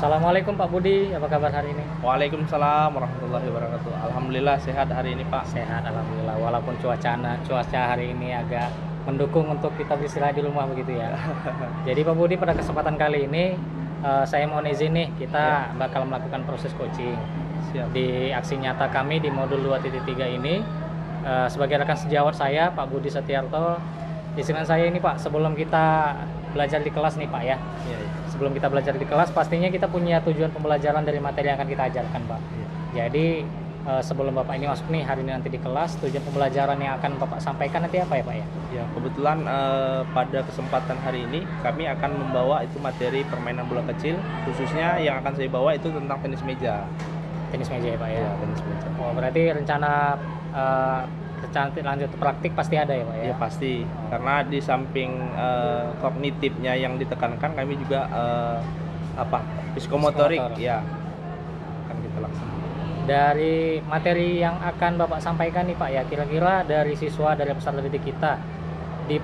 Assalamualaikum Pak Budi, apa kabar hari ini? Waalaikumsalam warahmatullahi wabarakatuh. Alhamdulillah sehat hari ini Pak. Sehat, alhamdulillah. Walaupun cuaca hari ini agak mendukung untuk kita beristirahat di rumah begitu ya. Jadi Pak Budi, pada kesempatan kali ini saya mohon izin nih, kita bakal melakukan proses coaching Siap. di aksi nyata kami di modul 2.3 ini. Sebagai rekan sejawat saya, Pak Budi Setiarto, izinkan saya ini Pak, sebelum kita belajar di kelas nih Pak ya. Iya, iya. Sebelum kita belajar di kelas, pastinya kita punya tujuan pembelajaran dari materi yang akan kita ajarkan Pak. Iya. Jadi sebelum Bapak ini masuk nih hari ini nanti di kelas, tujuan pembelajaran yang akan Bapak sampaikan nanti apa ya Pak ya? Ya, kebetulan pada kesempatan hari ini kami akan membawa itu materi permainan bola kecil, khususnya yang akan saya bawa itu tentang tenis meja. Tenis meja ya Pak ya? Ya, tenis meja. Oh, berarti rencana lanjut praktik pasti ada ya Pak ya? Ya pasti, karena di samping kognitifnya yang ditekankan, kami juga psikomotorik ya akan kita laksanakan. Dari materi yang akan Bapak sampaikan nih Pak ya, kira-kira dari siswa dari peserta didik kita di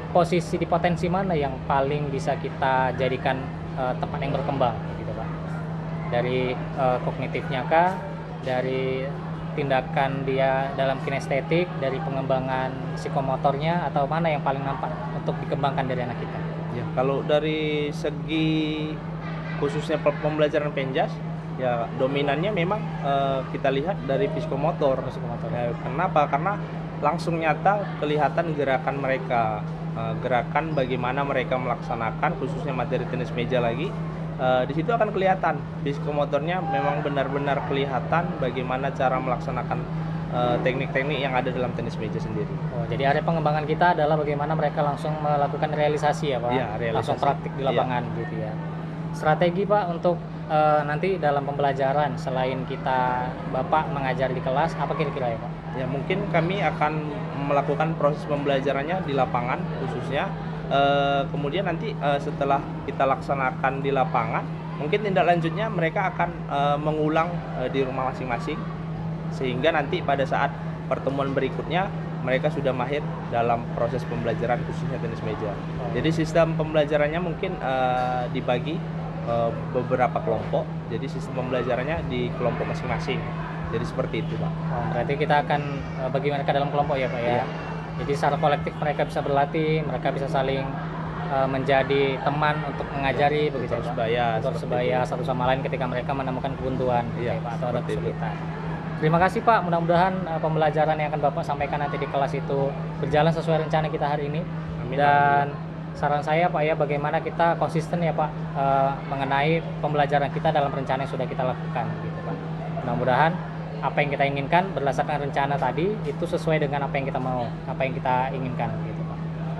potensi mana yang paling bisa kita jadikan tempat yang berkembang gitu Pak? Dari kognitifnya kah, dari tindakan dia dalam kinestetik, dari pengembangan psikomotornya, atau mana yang paling nampak untuk dikembangkan dari anak kita? Ya, kalau dari segi khususnya pembelajaran penjas, ya dominannya memang kita lihat dari psikomotor. Ya, kenapa? Karena langsung nyata kelihatan gerakan mereka, gerakan bagaimana mereka melaksanakan, khususnya materi tenis meja lagi. Di situ akan kelihatan psikomotornya memang benar-benar kelihatan bagaimana cara melaksanakan teknik-teknik yang ada dalam tenis meja sendiri. Oh, jadi area pengembangan kita adalah bagaimana mereka langsung melakukan realisasi ya Pak? Ya, realisasi. Langsung praktik di lapangan gitu ya. Strategi Pak untuk nanti dalam pembelajaran, selain kita Bapak mengajar di kelas, apa kira-kira ya Pak? Ya, mungkin kami akan melakukan proses pembelajarannya di lapangan khususnya. Kemudian nanti setelah kita laksanakan di lapangan, mungkin tindak lanjutnya mereka akan mengulang di rumah masing-masing, sehingga nanti pada saat pertemuan berikutnya mereka sudah mahir dalam proses pembelajaran khususnya tenis meja. Jadi sistem pembelajarannya mungkin dibagi beberapa kelompok, jadi sistem pembelajarannya di kelompok masing-masing. Jadi seperti itu Pak. Oh, berarti kita akan bagi mereka dalam kelompok ya Pak ya? Iya. Jadi secara kolektif mereka bisa berlatih, mereka bisa saling menjadi teman untuk mengajari begitu ya Pak? Sebaya satu sama lain ketika mereka menemukan kebuntuan gitu ya Pak, atau ada kesulitan. Terima kasih Pak, mudah-mudahan pembelajaran yang akan Bapak sampaikan nanti di kelas itu berjalan sesuai rencana kita hari ini. Amin. Dan saran saya Pak ya, bagaimana kita konsisten ya Pak mengenai pembelajaran kita dalam rencana yang sudah kita lakukan gitu Pak. Mudah-mudahan apa yang kita inginkan berdasarkan rencana tadi itu sesuai dengan apa yang kita mau, apa yang kita inginkan gitu Pak.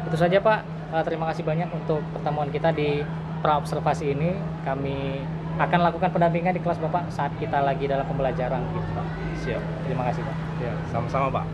Itu saja Pak. Terima kasih banyak untuk pertemuan kita di pra-observasi ini. Kami akan lakukan pendampingan di kelas Bapak saat kita lagi dalam pembelajaran gitu Pak. Siap. Terima kasih Pak. Ya, sama-sama Pak.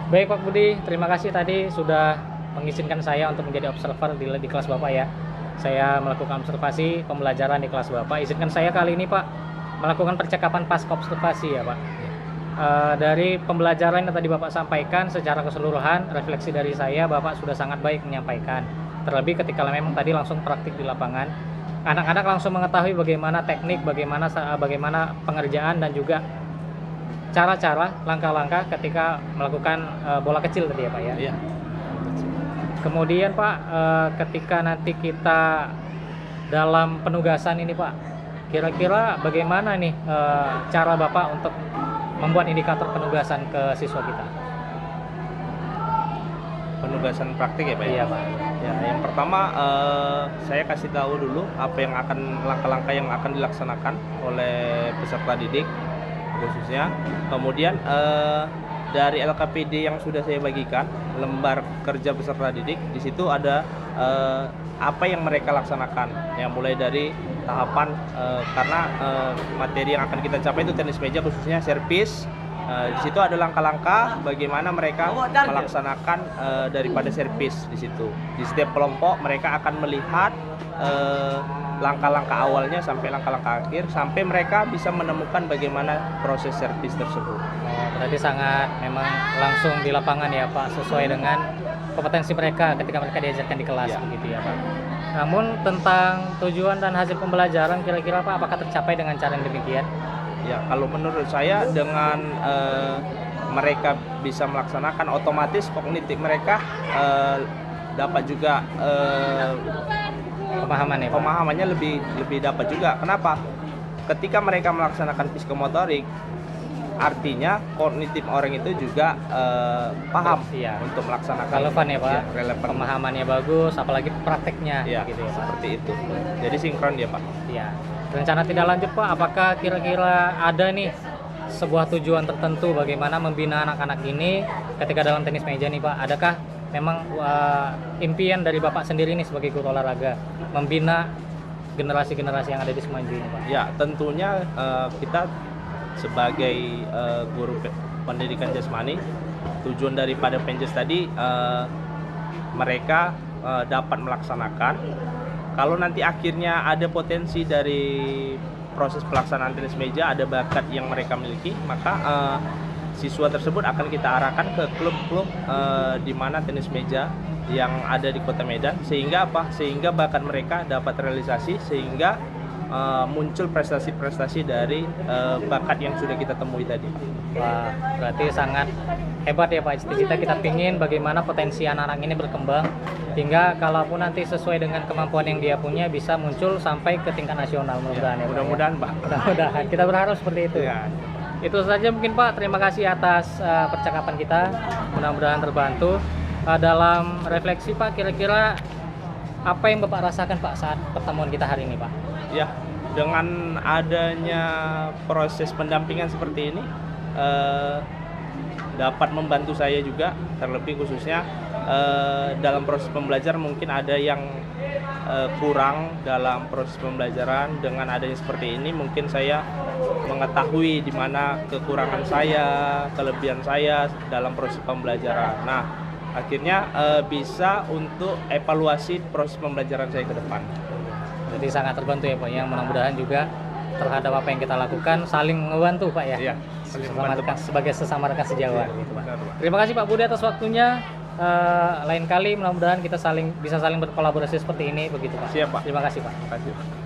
Baik Pak Budi, terima kasih tadi sudah mengizinkan saya untuk menjadi observer di kelas Bapak ya. Saya melakukan observasi pembelajaran di kelas Bapak. Izinkan saya kali ini Pak melakukan percakapan pasca observasi ya Pak. Dari pembelajaran yang tadi Bapak sampaikan secara keseluruhan, refleksi dari saya, Bapak sudah sangat baik menyampaikan. Terlebih ketika memang tadi langsung praktik di lapangan, anak-anak langsung mengetahui bagaimana teknik, bagaimana pengerjaan, dan juga cara-cara, langkah-langkah ketika melakukan bola kecil tadi ya Pak ya. Iya. Kemudian Pak, ketika nanti kita dalam penugasan ini Pak, kira-kira bagaimana nih cara Bapak untuk membuat indikator penugasan ke siswa kita? Penugasan praktik ya Pak? Iya Pak. Ya, yang pertama saya kasih tahu dulu apa yang akan langkah-langkah yang akan dilaksanakan oleh peserta didik khususnya. Kemudian dari LKPD yang sudah saya bagikan, lembar kerja peserta didik, di situ ada apa yang mereka laksanakan. Ya, mulai dari tahapan karena materi yang akan kita capai itu tenis meja khususnya servis, Di situ ada langkah-langkah bagaimana mereka melaksanakan daripada servis di situ. Di setiap kelompok mereka akan melihat langkah-langkah awalnya sampai langkah-langkah akhir sampai mereka bisa menemukan bagaimana proses servis tersebut. Oh, berarti sangat memang langsung di lapangan ya Pak, sesuai dengan kompetensi mereka ketika mereka diajarkan di kelas Ya. begitu ya Pak. Namun tentang tujuan dan hasil pembelajaran kira-kira Pak apakah tercapai dengan cara yang demikian? Ya, kalau menurut saya dengan mereka bisa melaksanakan, otomatis kognitif mereka dapat juga Pemahaman ya Pak? pemahamannya lebih dapat juga. Kenapa? Ketika mereka melaksanakan psikomotorik, artinya kognitif orang itu juga paham Iya. untuk melaksanakan. Relevan ya Pak? Ya, relevan. Pemahamannya bagus, apalagi prakteknya Ya, gitu ya Pak? seperti itu. Jadi sinkron dia, Pak. Iya. Rencana tidak lanjut Pak, apakah kira-kira ada nih sebuah tujuan tertentu bagaimana membina anak-anak ini ketika dalam tenis meja nih Pak? Adakah memang impian dari Bapak sendiri nih sebagai guru olahraga membina generasi-generasi yang ada di Semanju ini Pak? Ya, tentunya kita sebagai guru pendidikan jasmani, tujuan daripada Penjas tadi mereka dapat melaksanakan. Kalau nanti akhirnya ada potensi dari proses pelaksanaan tenis meja, ada bakat yang mereka miliki, maka siswa tersebut akan kita arahkan ke klub-klub di mana tenis meja yang ada di Kota Medan, sehingga apa? Sehingga bakat mereka dapat realisasi, sehingga muncul prestasi-prestasi dari bakat yang sudah kita temui tadi. Wah, berarti sangat hebat ya Pak. Cita-cita kita pingin bagaimana potensi anak-anak ini berkembang hingga kalaupun nanti sesuai dengan kemampuan yang dia punya bisa muncul sampai ke tingkat nasional mudah-mudahan ya, Pak, ya. Mudah-mudahan, Pak. Mudah-mudahan kita berharap seperti itu. Ya. Itu saja mungkin Pak. Terima kasih atas percakapan kita. Mudah-mudahan terbantu. Dalam refleksi Pak, kira-kira apa yang Bapak rasakan Pak saat pertemuan kita hari ini Pak? Ya, dengan adanya proses pendampingan seperti ini dapat membantu saya juga, terlebih khususnya dalam proses pembelajaran mungkin ada yang kurang dalam proses pembelajaran. Dengan adanya seperti ini mungkin saya mengetahui di mana kekurangan saya, kelebihan saya dalam proses pembelajaran. Nah, akhirnya bisa untuk evaluasi proses pembelajaran saya ke depan. Jadi sangat terbantu ya Pak, yang mudah-mudahan juga terhadap apa yang kita lakukan saling membantu Pak ya. Iya, Sesama rekan, sebagai sesama rekan sejawat gitu Pak. Benar, Pak. Terima kasih Pak Budi atas waktunya. Lain kali mudah-mudahan kita bisa saling berkolaborasi seperti ini begitu Pak. Siap, Pak. Terima kasih Pak. Terima kasih, Pak.